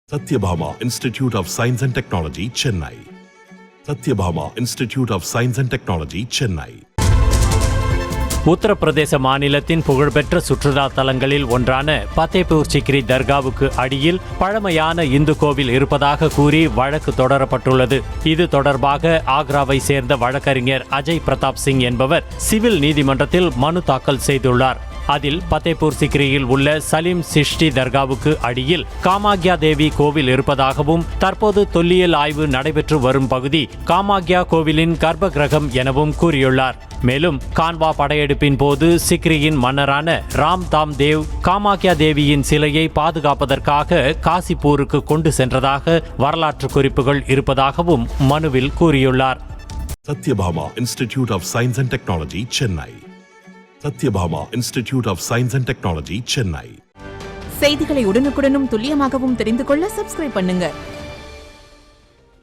Satyabhama Institute of Science and Technology, Chennai. Satyabhama Institute of Science and Technology, Chennai. Uttar Pradesh மாநிலத்தின் புகழ்பெற்ற சுற்றுலா தலங்களில் ஒன்றான பத்தேபூர் சிக்ரி தர்காவுக்கு அடியில் பழமையான இந்து கோவில் இருப்பதாக கூறி வழக்கு தொடரப்பட்டுள்ளது. இது தொடர்பாக ஆக்ராவை சேர்ந்த வழக்கறிஞர் அஜய் பிரதாப் சிங் என்பவர் சிவில் நீதிமன்றத்தில் மனு தாக்கல் செய்துள்ளார். அதில் பத்தேபூர் சிக்ரியில் உள்ள சலீம் சிஷ்டி தர்காவுக்கு அடியில் காமாக்யா தேவி கோவில் இருப்பதாகவும் தற்போது தொல்லியல் ஆய்வு நடைபெற்று வரும் பகுதி காமாக்யா கோவிலின் கர்ப்ப கிரகம் எனவும் கூறியுள்ளார். மேலும் கான்வா படையெடுப்பின் போது சிக்ரியின் மன்னரான ராம் தாம் தேவ் காமாக்யா தேவியின் சிலையை பாதுகாப்பதற்காக காசிப்பூருக்கு கொண்டு சென்றதாக வரலாற்று குறிப்புகள் இருப்பதாகவும் மனுவில் கூறியுள்ளார். Satyabhama Institute of Science and Technology, Chennai. Satyabhama Institute of Science and Technology, Chennai. செய்திகளை உடனுக்குடனும் துல்லியமாகவும் தெரிந்து கொள்ள சப்ஸ்கிரைப் பண்ணுங்க.